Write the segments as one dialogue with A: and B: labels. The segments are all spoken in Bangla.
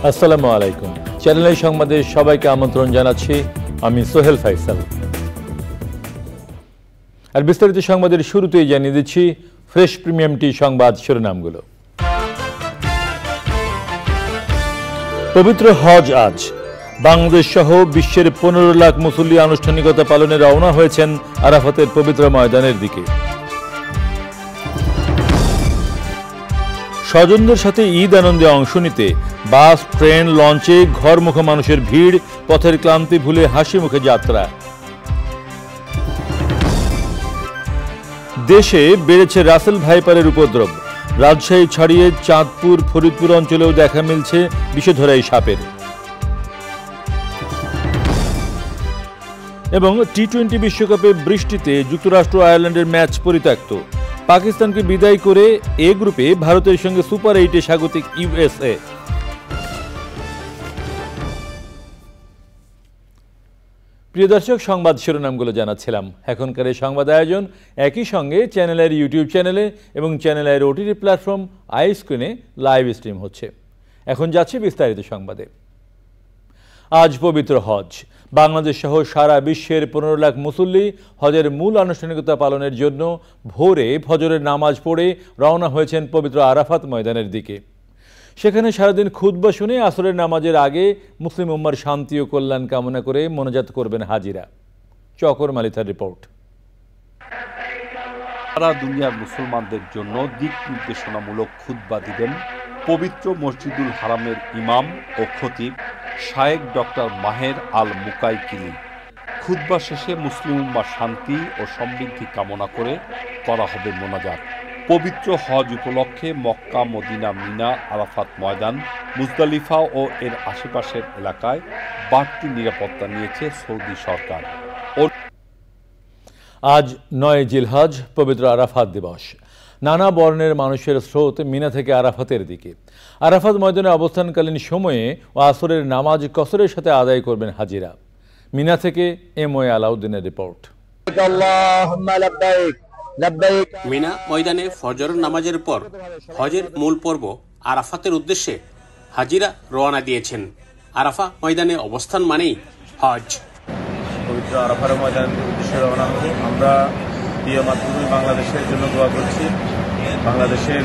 A: আসসালামু আলাইকুম। চ্যানেলের সংবাদে সবাইকে আমন্ত্রণ জানাচ্ছি, আমি সোহেল ফাইসাল। আর বিস্তারিত সংবাদের শুরুতেই জানিয়ে দিচ্ছি ফ্রেশ প্রিমিয়াম টি সংবাদ শিরোনামগুলো। পবিত্র হজ আজ। বাংলাদেশ সহ বিশ্বের 15 লাখ মুসল্লি আনুষ্ঠানিকতা পালনে রওনা হয়েছেন আরাফাতের পবিত্র ময়দানের দিকে। স্বজনদের সাথে ঈদ আনন্দে অংশ নিতে বাস, ট্রেন, লঞ্চে ঘরমুখো মানুষের ভিড়, পথের ক্লান্তি ভুলে হাসি মুখে যাত্রা। দেশে বেড়েছে রাসেল ভাইপারের উপদ্রব। রাজশাহী ছাড়িয়ে চাঁদপুর, ফরিদপুর অঞ্চলেও দেখা মিলছে বিষধরা এই সাপের। এবং টি-20 বিশ্বকাপে বৃষ্টিতে যুক্তরাষ্ট্র আয়ারল্যান্ডের ম্যাচ পরিত্যক্ত। পাকিস্তানকে বিদায় করে এ গ্রুপে ভারতের সঙ্গে সুপার 8-এ স্বাগতিক ইউএসএ। প্রিয় দর্শক, সংবাদ শিরোনামগুলো জানাচ্ছিলাম। এখনকার এই সংবাদ আয়োজন একই সঙ্গে চ্যানেলের ইউটিউব চ্যানেলে এবং চ্যানেলের ওটিটি প্ল্যাটফর্ম আইস্ক্রিনে লাইভ স্ট্রিম হচ্ছে। এখন যাচ্ছে বিস্তারিত সংবাদে। আজ পবিত্র হজ। বাংলাদেশ সহ সারা বিশ্বের 15 লাখ মুসল্লি হজের মূল আনুষ্ঠানিকতা পালনের জন্য ভোরে ফজরের নামাজ পড়ে রওনা হয়েছেন পবিত্র আরাফাত ময়দানের দিকে। সেখানে সারাদিন খুতবা শুনে আসরের নামাজের আগে মুসলিম উম্মার শান্তি ও কল্যাণ কামনা করে মোনাজাত করবেন হাজিরা। চকর মালিথার রিপোর্ট।
B: সারা দুনিয়ার মুসলমানদের জন্য দিক নির্দেশনামূলক খুতবা দিবেন পবিত্র মসজিদুল হারামের ইমাম ও খতিব শায়েখ ডক্টর মাহের আল মুকাইকিলি। খুতবা শেষে মুসলিম উম্মার শান্তি ও সমৃদ্ধি কামনা করে করা হবে মোনাজাত। পবিত্র হজ উপলক্ষে মক্কা, মদিনা, মিনা, আরাফাত ময়দান, মুজদালিফা ও এর আশেপাশের এলাকায় বাড়তি নিরাপত্তা নিয়েছে সৌদি সরকার।
A: আজ 9 জিলহজ, পবিত্র আরাফাত দিবস। নানা বর্ণের মানুষের স্রোত মিনা থেকে আরাফাতের দিকে। আরাফাত ময়দানে অবস্থানকালীন সময়ে ও আসরের নামাজ কসরের সাথে আদায় করবেন হাজিরা। মিনা থেকে এমওএ আলাউদ্দিনের রিপোর্ট।
C: মিনা ময়দানে ফজরের নামাজের পর হজের মূল পর্ব আরাফাতের উদ্দেশ্যে হাজিরা রওনা দিয়েছেন। আরাফা ময়দানে অবস্থান মানেই হজ।
D: পবিত্র আরাফার ময়দানের উদ্দেশ্যে রওনা হব। আমরা প্রিয় মাতৃভূমি বাংলাদেশের জন্য দোয়া করছি। বাংলাদেশের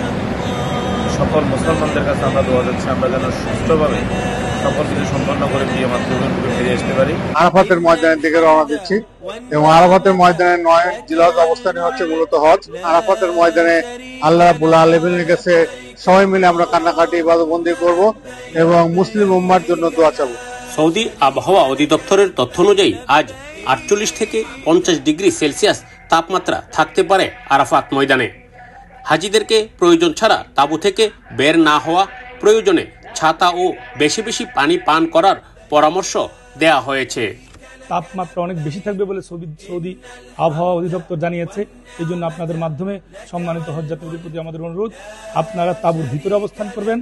D: সকল মুসলমানদের কাছে আমরা দোয়া করছি, আমরা যেন সুস্থভাবে সকল কিছু সম্পন্ন করে প্রিয় মাতৃভূমিকে ফিরে আসতে পারি।
E: আরাফাতের ময়দানের দিকে রওনা দিচ্ছি এবং আরাফাতের ময়দানে 9 জিলহজ অবস্থানে হচ্ছে মূলত হজ। আরাফাতের ময়দানে আল্লাহ রাব্বুল আলামিনের কাছে সবাই মিলে আমরা কান্নাকাটি ইবাদতবন্দি করব এবং মুসলিম উম্মার জন্য দোয়া চাবো।
C: সৌদি আবহাওয়া অধিদপ্তরের তথ্য অনুযায়ী আজ 48 থেকে 50 ডিগ্রি সেলসিয়াস তাপমাত্রা থাকতে পারে আরাফাত ময়দানে। হাজিদেরকে প্রয়োজন ছাড়া তাঁবু থেকে বের না হওয়া, প্রয়োজনে ছাতা ও বেশি বেশি পানি পান করার পরামর্শ দেয়া হয়েছে।
F: তাপমাত্রা অনেক বেশি থাকবে বলে সৌদি আবহাওয়া অধিদপ্তর জানিয়েছে। এই জন্য আপনাদের মাধ্যমে সম্মানিত হজযাত্রীদের প্রতি আমাদের অনুরোধ, আপনারা তাঁবুর ভিতরে অবস্থান করবেন,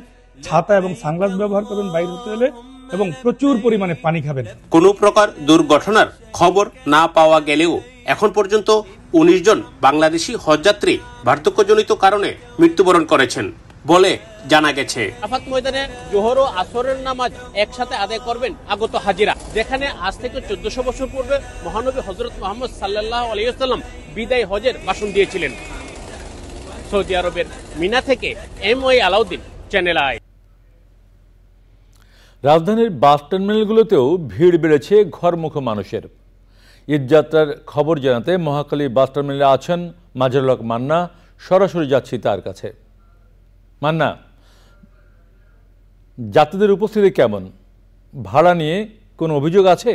F: ছাতা এবং সানগ্লাস ব্যবহার করবেন বাইরে হতে হলে, এবং প্রচুর পরিমাণে পানি খাবেন।
C: কোনো প্রকার দুর্ঘটনার খবর না পাওয়া গেলেও এখন পর্যন্ত 19 জন বাংলাদেশি হজযাত্রী বার্ধক্যজনিত কারণে মৃত্যুবরণ করেছেন বলে জানা গেছে। আরাফাত ময়দানে জোহর ও আসরের নামাজ একসাথে আদায় করবেন আগত হাজিরা, যেখানে আজ থেকে 1400 বছর পূর্বে মহানবী হযরত মুহাম্মদ সাল্লাল্লাহু আলাইহি ওয়াসাল্লাম বিদায় হজের ভাষণ দিয়েছিলেন। সৌদি আরবের মিনা থেকে এমওএ আলাউদ্দিন, চ্যানেল আই।
A: রাজধানীর বাস টার্মিনালগুলোতেও ভিড় বেড়েছে ঘরমুখো মানুষের। ঈদযাত্রার খবর জানাতে মহাখালী বাস টার্মিনালে আছেন মাজহারুল হক মান্না। সরাসরি যাচ্ছি তার কাছে। মান্না, যাত্রীদের উপস্থিতি কেমন? ভাড়া নিয়ে কোনো অভিযোগ আছে?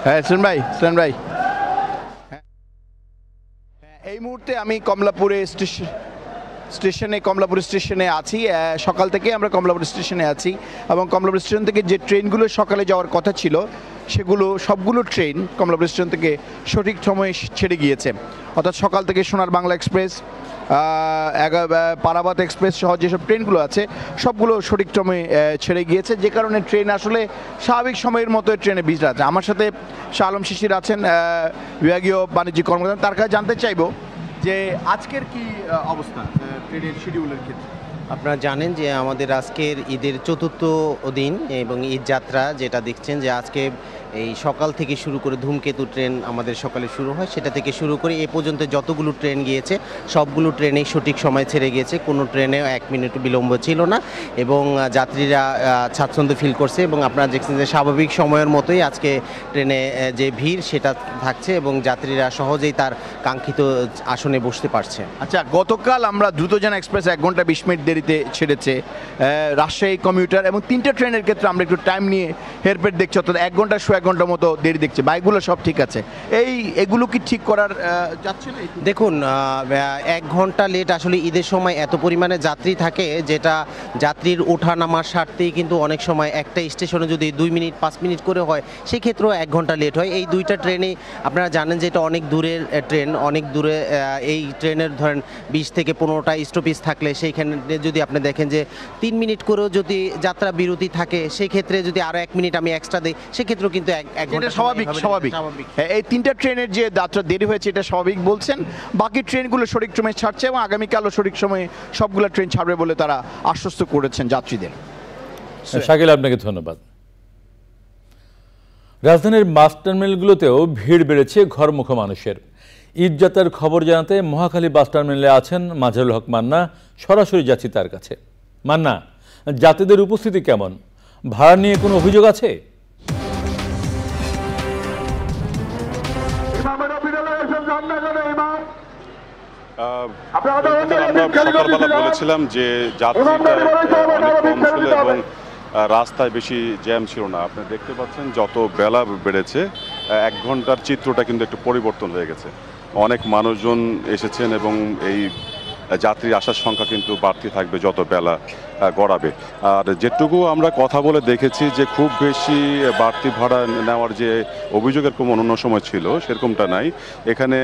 G: হ্যাঁ ভাই, এই মুহূর্তে আমি কমলাপুর স্টেশনে আছি। সকাল থেকে আমরা কমলাপুর স্টেশনে আছি এবং কমলাপুর স্টেশন থেকে যে ট্রেনগুলো সকালে যাওয়ার কথা ছিল সেগুলো সবগুলো ট্রেন কমলাপুর স্টেশন থেকে সঠিক সময়ে ছেড়ে গিয়েছে। অর্থাৎ সকাল থেকে সোনার বাংলা এক্সপ্রেস, পারাবাত এক্সপ্রেস সহ যেসব ট্রেনগুলো আছে সবগুলো সঠিক সময়ে ছেড়ে গিয়েছে, যে কারণে ট্রেন আসলে স্বাভাবিক সময়ের মতো ট্রেনে ভিড় আছে। আমার সাথে শাহ আলম শিশির আছেন, বিভাগীয় বাণিজ্যিক কর্মকর্তা, তার কাছে জানতে চাইবো যে আজকের কি অবস্থা ট্রেনের শিডিউলের ক্ষেত্রে।
H: আপনারা জানেন যে আমাদের আজকের ঈদের চতুর্থ দিন এবং ঈদ যাত্রা যেটা দেখছেন যে আজকে এই সকাল থেকে শুরু করে ধূমকেতু ট্রেন আমাদের সকালে শুরু হয়, সেটা থেকে শুরু করে এ পর্যন্ত যতগুলো ট্রেন গিয়েছে সবগুলো ট্রেনেই সঠিক সময় ছেড়ে গিয়েছে, কোনো ট্রেনেও 1 মিনিট বিলম্ব ছিল না এবং যাত্রীরা স্বাচ্ছন্দ্য ফিল করছে এবং আপনারা দেখছেন যে স্বাভাবিক সময়ের মতোই আজকে ট্রেনে যে ভিড় সেটা থাকছে এবং যাত্রীরা সহজেই তার কাঙ্ক্ষিত আসনে বসতে পারছে।
G: আচ্ছা, গতকাল আমরা দ্রুতযান এক্সপ্রেস 1 ঘন্টা 20 মিনিট দেরিতে ছেড়েছে, রাজশাহী কমিউটার এবং 3টে ট্রেনের ক্ষেত্রে আমরা একটু টাইম নিয়ে হেরফের দেখছি, অর্থাৎ 1 ঘন্টা 1 ঘন্টার মতো দেরি দেখছে। বাইকগুলো সব ঠিক আছে, এগুলো কি ঠিক করার যাচ্ছে না?
H: দেখুন 1 ঘন্টা লেট আসলে ঈদের সময় এত পরিমাণে যাত্রী থাকে যেটা যাত্রীর ওঠা নামার স্বার্থেই কিন্তু অনেক সময় একটা স্টেশনে যদি 2 মিনিট 5 মিনিট করে হয় সেই ক্ষেত্রেও 1 ঘন্টা লেট হয়। এই 2টা ট্রেনেই আপনারা জানেন যে এটা অনেক দূরের ট্রেন, অনেক দূরে এই ট্রেনের ধরেন 20 থেকে 15টা স্টপেজ থাকলে সেইখানে যদি আপনি দেখেন যে 3 মিনিট করেও যদি যাত্রা বিরতি থাকে সেই ক্ষেত্রে যদি আরও 1 মিনিট আমি এক্সট্রা দিই সেক্ষেত্রেও কিন্তু 1 ঘন্টা
G: স্বাভাবিক। এই 3টা ট্রেনের যে যাত্রা দেরি হয়েছে এটা স্বাভাবিক বলছেন, বাকি ট্রেনগুলো সঠিক সময়ে ছাড়ছে এবং আগামীকালও সঠিক সময়ে সবগুলো ট্রেন ছাড়বে বলে তারা আশ্বস্ত করেছেন যাত্রীদের।
A: শাকিল, আপনাকে ধন্যবাদ। রাজধানীর বাস টার্মিনালগুলোতেও ভিড় বেড়েছে ঘরমুখো মানুষের। ঈদ যাত্রার খবর জানাতে মহাখালী বাস টার্মিনালে আছেন মাজহারুল হক মান্না, সরাসরি যাচ্ছি তার কাছে। মান্না, যাত্রীদের উপস্থিতি কেমন? ভাড়া নিয়ে কোনো অভিযোগ আছে?
I: আমরা সকালবেলা বলেছিলাম যে যাত্রীটা অনেক কম ছিল এবং রাস্তায় বেশি জ্যাম ছিল না। আপনি দেখতে পাচ্ছেন যত বেলা বেড়েছে 1 ঘন্টার চিত্রটা কিন্তু একটু পরিবর্তন হয়ে গেছে। অনেক মানুষজন এসেছেন এবং এই যাত্রী আসার সংখ্যা কিন্তু বাড়তে থাকবে যত বেলা গড়াবে। আর যেটুকু আমরা কথা বলে দেখেছি যে খুব বেশি বাড়তি ভাড়া নেওয়ার যে অভিযোগের কোনো অন্য সময় ছিল সেরকমটা নাই। এখানে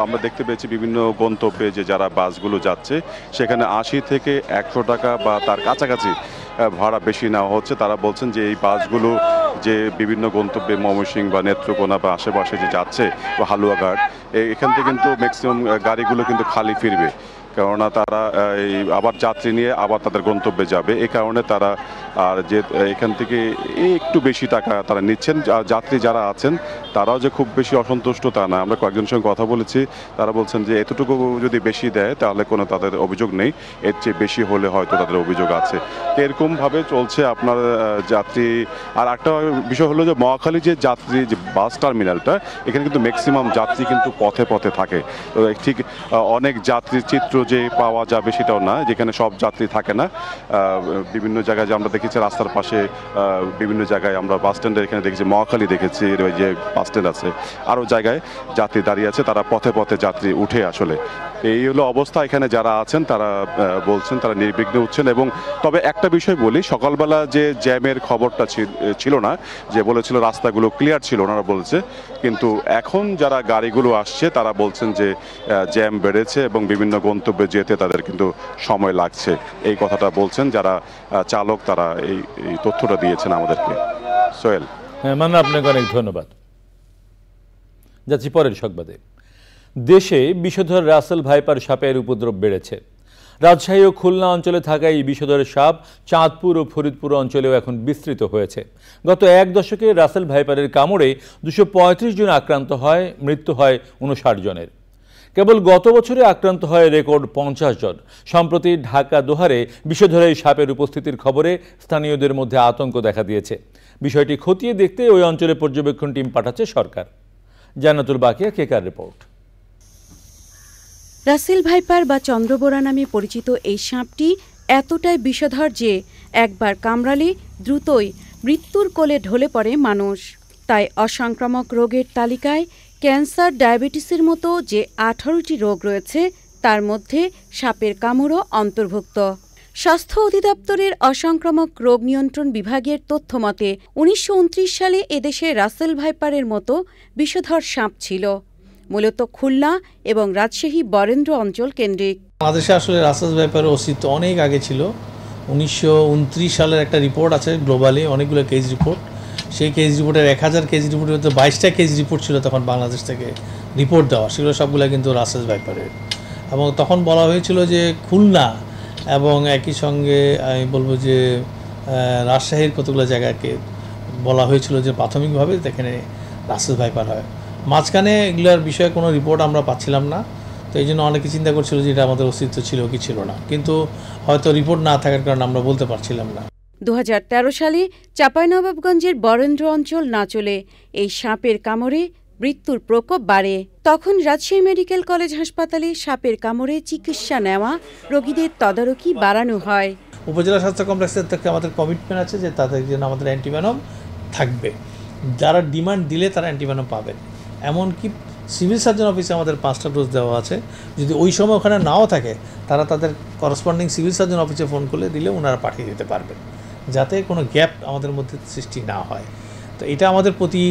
I: আমরা দেখতে পেয়েছি বিভিন্ন গন্তব্যে যে যারা বাসগুলো যাচ্ছে সেখানে 80 থেকে 100 টাকা বা তার কাছাকাছি ভাড়া বেশি নেওয়া হচ্ছে। তারা বলছেন যে এই বাসগুলো যে বিভিন্ন গন্তব্যে ময়মনসিংহ বা নেত্রকোনা বা আশেপাশে যে যাচ্ছে বা হালুয়াঘাট, এখান থেকে কিন্তু ম্যাক্সিমাম গাড়িগুলো কিন্তু খালি ফিরবে, কেননা তারা এই আবার যাত্রী নিয়ে আবার তাদের গন্তব্যে যাবে। এই কারণে তারা আর যে এখান থেকে একটু বেশি টাকা তারা নিচ্ছেন। যাত্রী যারা আছেন তারাও যে খুব বেশি অসন্তুষ্ট তা না। আমরা কয়েকজনের সঙ্গে কথা বলেছি, তারা বলছেন যে এতটুকু যদি বেশি দেয় তাহলে কোনো তাদের অভিযোগ নেই, এর চেয়ে বেশি হলে হয়তো তাদের অভিযোগ আছে। এরকমভাবে চলছে আপনার যাত্রী। আর একটা বিষয় হলো যে মহাখালী যে যাত্রী যে বাস টার্মিনালটা, এখানে কিন্তু ম্যাক্সিমাম যাত্রী কিন্তু পথে পথে থাকে। তো ঠিক অনেক যাত্রীর চিত্র যে পাওয়া যাবে সেটাও না, যেখানে সব যাত্রী থাকে না। বিভিন্ন জায়গায় যে আমরা দেখেছি রাস্তার পাশে বিভিন্ন জায়গায় আমরা বাস স্ট্যান্ডে এখানে দেখেছি, মহাখালী দেখেছি যে বাস স্ট্যান্ড আছে, আরও জায়গায় যাত্রী দাঁড়িয়ে আছে, তারা পথে পথে যাত্রী উঠে আসলে। এই হলো অবস্থা। এখানে যারা আছেন তারা বলছেন তারা নির্বিঘ্নে উঠছেন। এবং তবে একটা বিষয় বলি, সকালবেলা যে জ্যামের খবরটা ছিল না, যে বলেছিল রাস্তাগুলো ক্লিয়ার ছিল ওনারা বলছে, কিন্তু এখন যারা গাড়িগুলো আসছে তারা বলছেন যে জ্যাম বেড়েছে এবং বিভিন্ন গন্তব্যে যেতে তাদের কিন্তু সময় লাগছে। এই কথাটা বলছেন যারা চালক, তারা এই তথ্যটা দিয়েছেন আমাদেরকে। সোহেল।
A: হ্যাঁ মান্না, আপনাকে অনেক ধন্যবাদ। যাচ্ছি পরের সংবাদে। দেশে বিষধর রাসেল ভাইপার সাপের উপদ্রব বেড়েছে। রাজশাহী ও খুলনা অঞ্চলে থাকা এই বিষধরের সাপ চাঁদপুর ও ফরিদপুর অঞ্চলেও এখন বিস্তৃত হয়েছে। গত 1 দশকে রাসেল ভাইপারের কামড়ে 235 জন আক্রান্ত হয়, মৃত্যু হয় 59 জনের। কেবল গত বছরে আক্রান্ত হয় রেকর্ড 50 জন। সম্প্রতি ঢাকা দোহারে বিষধর এই সাপের উপস্থিতির খবরে স্থানীয়দের মধ্যে আতঙ্ক দেখা দিয়েছে। বিষয়টি খতিয়ে দেখতে ওই অঞ্চলে পর্যবেক্ষণ টিম পাঠাচ্ছে সরকার। জান্নাতুল বাকিয়া, কেকার রিপোর্ট।
J: রাসেল ভাইপার বা চন্দ্রবোরা নামে পরিচিত এই সাপটি এতটাই বিষধর যে একবার কামড়ালে দ্রুতই মৃত্যুর কোলে ঢলে পড়ে মানুষ। তাই অসংক্রামক রোগের তালিকায় ক্যান্সার, ডায়াবেটিসের মতো যে 18টি রোগ রয়েছে তার মধ্যে সাপের কামড়ও অন্তর্ভুক্ত। স্বাস্থ্য অধিদপ্তরের অসংক্রামক রোগ নিয়ন্ত্রণ বিভাগের তথ্য মতে ১৯২৯ সালে এদেশে রাসেল ভাইপারের মতো বিষধর সাপ ছিল, মূলত খুলনা এবং রাজশাহী বরেন্দ্র অঞ্চল কেন্দ্রিক।
K: বাংলাদেশে আসলে রাসেল ভাইপারের অস্তিত্ব অনেক আগে ছিল। ১৯২৯ সালের একটা রিপোর্ট আছে গ্লোবালি, অনেকগুলো কেস রিপোর্ট। সেই কেস রিপোর্টের ১,০০০ কেস রিপোর্টের মধ্যে ২২টা কেস রিপোর্ট ছিল তখন বাংলাদেশ থেকে রিপোর্ট দেওয়া, সেগুলো সবগুলো কিন্তু রাসেল ভাইপারের। এবং তখন বলা হয়েছিল যে খুলনা এবং একই সঙ্গে আমি বলবো যে রাজশাহীর কতগুলো জায়গাকে বলা হয়েছিল যে প্রাথমিকভাবে এখানে রাসেল ভাইপার হয়। মাঝখানে এগুলোর বিষয়ে কোনো রিপোর্ট আমরা পাচ্ছিলাম না, তো এই জন্য অনেকে চিন্তা করছিল যে এটা আমাদের অস্তিত্ব ছিল কি ছিল না, কিন্তু হয়তো রিপোর্ট না থাকার কারণে আমরা বলতে পারছিলাম না।
J: ২০১৩ সালে চাঁপাইনবাবগঞ্জের বরেন্দ্র অঞ্চল নাচলে এই সাপের কামড়ে মৃত্যুর প্রকোপ বাড়ে। তখন রাজশাহী মেডিকেল কলেজ হাসপাতালে সাপের কামড়ে চিকিৎসা নেওয়া রোগীদের তদারকি বাড়ানো হয়।
K: উপজেলা স্বাস্থ্য কমপ্লেক্সের থেকে আমাদের কমিটমেন্ট আছে যে তাদের জন্য আমাদের অ্যান্টিভেনম থাকবে, যারা ডিমান্ড দিলে তারা অ্যান্টিভেনম পাবেন। এমনকি সিভিল সার্জন অফিসে আমাদের 5টা ডোজ দেওয়া আছে, যদি ওই সময় ওখানে নাও থাকে তারা তাদের করসপন্ডিং সিভিল সার্জন অফিসে ফোন করলে দিলে ওনারা পাঠিয়ে দিতে পারবেন, যাতে কোনো গ্যাপ আমাদের মধ্যে সৃষ্টি না হয়। তো এটা আমাদের প্রতি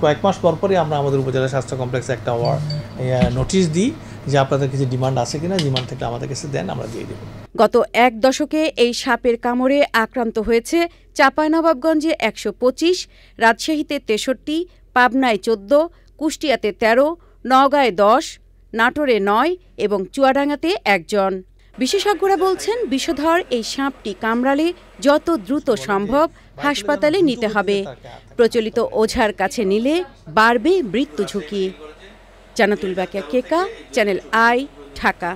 K: কয়েক মাস পরপরই আমরা আমাদের উপজেলা স্বাস্থ্য কমপ্লেক্সে একটা নোটিশ দিই যে আপনাদের কিছু ডিমান্ড আছে কিনা, ডিমান্ড থাকলে আমাদের কাছে দেন, আমরা দিয়ে দেব।
J: গত এক দশকে এই সাপের কামড়ে আক্রান্ত হয়েছে চাঁপাইনবাবগঞ্জে ১২৫, রাজশাহীতে ৬৩, পাবনায় ১৪, কুষ্টিয়াতে ১৩, নওগাঁয় ১০, নাটোরে ৯ এবং চুয়াডাঙ্গাতে ১ জন। বিশেষজ্ঞরা বলছেন বিষধর এই সাপটি কামড়ালে যত দ্রুত সম্ভব হাসপাতালে নিতে হবে। প্রচলিত ওঝার কাছে নিলে বাড়বে মৃত্যু ঝুঁকি। জান্নাতুল বাকিয়া কেকা, চ্যানেল আই, ঢাকা।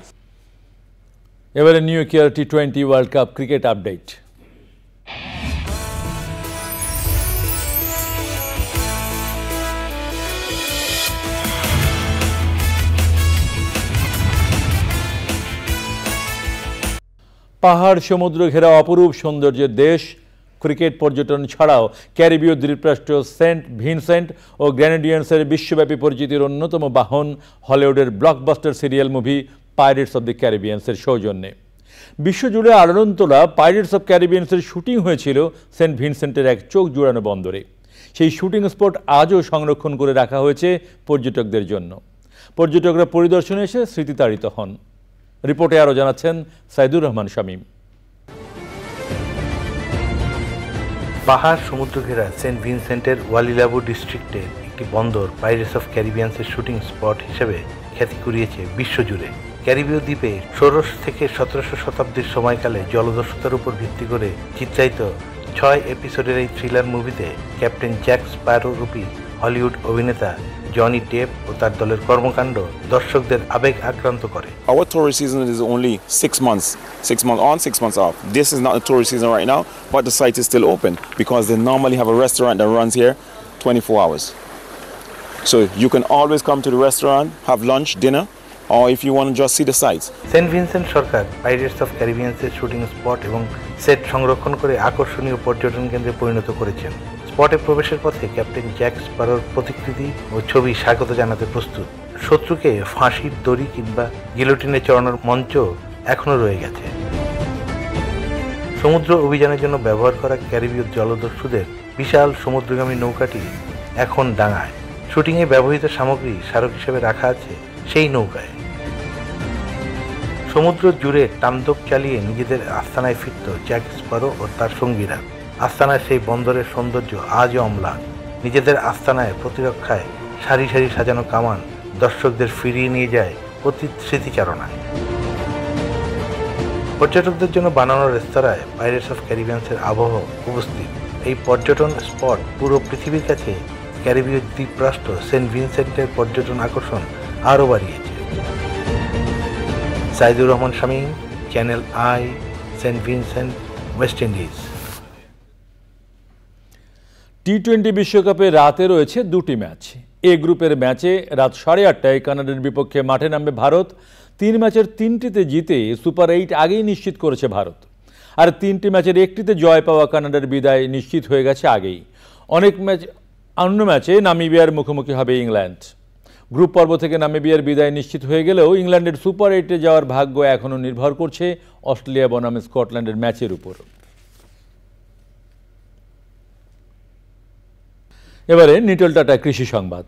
A: এবারে new York T20 world cup cricket update. পাহাড় সমুদ্র ঘেরা অপরূপ সৌন্দর্যের দেশ, ক্রিকেট পর্যটন ছাড়াও ক্যারিবীয় দ্বীপরাষ্ট্র সেন্ট ভিনসেন্ট ও গ্রেনাডিয়ান্সের বিশ্বব্যাপী পরিচিতির অন্যতম বাহন হলিউডের blockbuster serial movie pirates of the ক্যারিবিয়ান্সের সৌজন্যে। বিশ্বজুড়ে আলোড়ন তোলা পাইরেটস অব ক্যারিবিয়ান্সের শুটিং হয়েছিল সেন্ট ভিনসেন্টের এক চোখ জুড়ানো বন্দরে। সেই শুটিং স্পট আজও সংরক্ষণ করে রাখা হয়েছে পর্যটকদের জন্য। পর্যটকরা পরিদর্শনে এসে স্মৃতিতাড়িত হন। রিপোর্টে আরও জানাচ্ছেন সাইদুর রহমান শামীম।
L: পাহাড় সমুদ্র ঘেরা সেন্ট ভিনসেন্টের ওয়ালিলাবু ডিস্ট্রিক্টের একটি বন্দর পাইরেটস অফ ক্যারিবিয়ান্সের শুটিং স্পট হিসেবে খ্যাতি কুড়িয়েছে বিশ্বজুড়ে। ক্যারিবীয় দ্বীপে ১৬শ থেকে ১৭শ শতাব্দীর সময়কালে জলদস্যুতার উপর ভিত্তি করে চিত্রায়িত ৬ এপিসোডের এই থ্রিলার মুভিতে ক্যাপ্টেন জ্যাক স্প্যারো রূপী হলিউড অভিনেতা জনি ডেপ ও তার দলের কর্মকাণ্ড দর্শকদের আবেগ আক্রান্ত করে।
M: Our tourist season is only 6 months. 6 months on, 6 months off. This is not a tourist season right now, but the site is still open because they normally have a restaurant that runs here 24 hours. So you can always come to the restaurant, have lunch, dinner, or if you want to just see the sights.
L: Saint Vincent সরকার পাইরেটস অফ ক্যারিবিয়ান্সের শুটিং স্পট এবং সেট সংরক্ষণ করে আকর্ষণীয় পর্যটন কেন্দ্রে পরিণত করেছেন। স্পটে প্রবেশের পথে ক্যাপ্টেন জ্যাক স্প্যারোর প্রতিকৃতি ও ছবি স্বাগত জানাতে প্রস্তুত। শত্রুকে ফাঁসির দড়ি কিংবা গিলোটিনে চড়ানোর মঞ্চ এখনও রয়ে গেছে। সমুদ্র অভিযানের জন্য ব্যবহার করা ক্যারিবীয় জলদস্যুদের বিশাল সমুদ্রগামী নৌকাটি এখন ডাঙায়। শুটিংয়ে ব্যবহৃত সামগ্রী স্মারক হিসেবে রাখা আছে সেই নৌকায়। সমুদ্র জুড়ে তাণ্ডব চালিয়ে নিজেদের আস্তানায় ফিরত জ্যাক স্প্যারো ও তার সঙ্গীরা। আস্তানায় সেই বন্দরের সৌন্দর্য আজও অম্লান। নিজেদের আস্তানায় প্রতিরক্ষায় সারি সারি সাজানো কামান দর্শকদের ফিরিয়ে নিয়ে যায় অতীত স্মৃতিচারণায়। পর্যটকদের জন্য বানানো রেস্তোরাঁয় পাইরেটস অফ ক্যারিবিয়ান্সের আবহ উপস্থিত। এই পর্যটন স্পট পুরো পৃথিবীর কাছে ক্যারিবীয় দ্বীপরাষ্ট্র সেন্ট ভিনসেন্টের পর্যটন আকর্ষণ আরও বাড়িয়েছে। Saidur Rahman Shamim, Channel i, Saint Vincent, West Indies.
A: টি20 বিশ্বকাপে রাতে রয়েছে 2টি ম্যাচ। এ গ্রুপের ম্যাচে রাত 8:30টায় কানাডার বিপক্ষে মাঠে নামবে ভারত। 3 ম্যাচের 3টিতে জিতে সুপার 8 আগেই নিশ্চিত করেছে ভারত। আর 3টি ম্যাচের 1টিতে জয় পাওয়া কানাডার বিদায় নিশ্চিত হয়ে গেছে আগেই। অন্য ম্যাচে নামিবিয়ার মুখোমুখি হবে ইংল্যান্ড। গ্রুপ পর্ব থেকে নামিবিয়ার বিদায় নিশ্চিত হয়ে গেলেও ইংল্যান্ডের সুপার 8-এ যাওয়ার ভাগ্য এখনও নির্ভর করছে অস্ট্রেলিয়া বনাম স্কটল্যান্ডের ম্যাচের উপর। এবারে নিটল টাটা কৃষি সংবাদ।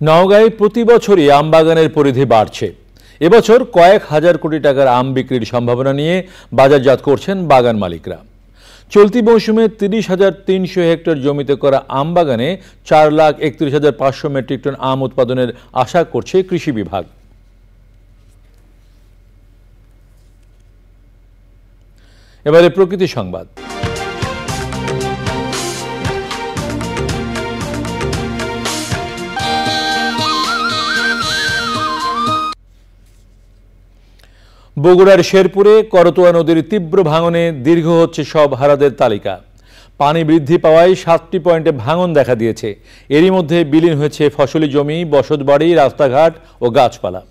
A: নওগাঁয় প্রতি বছরই আম বাগানের পরিধি বাড়ছে। এবছর কয়েক হাজার কোটি টাকার আম বিক্রির সম্ভাবনা নিয়ে বাজারজাত করছেন বাগান মালিকরা। চলতি মৌসুমে 30,300 হেক্টর জমিতে করা আম বাগানে 4,31,500 মেট্রিক টন আম উৎপাদনের আশা করছে কৃষি বিভাগ। এবারে প্রকৃতি সংবাদ। বগুড়ার শেরপুরে করতোয়া নদীর তীব্র ভাঙনে দীর্ঘ হচ্ছে সব হারাদের তালিকা। পানি বৃদ্ধি পাওয়ায় 7টি পয়েন্টে ভাঙন দেখা দিয়েছে। এরই মধ্যে বিলীন হয়েছে ফসলি জমি, বসতবাড়ি, রাস্তাঘাট ও গাছপালা।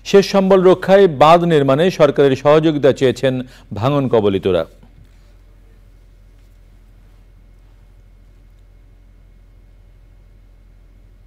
A: শেষ সম্বল রক্ষায় বাঁধ নির্মাণে সরকারের সহযোগিতা চেয়েছেন ভাঙন কবলিতরা।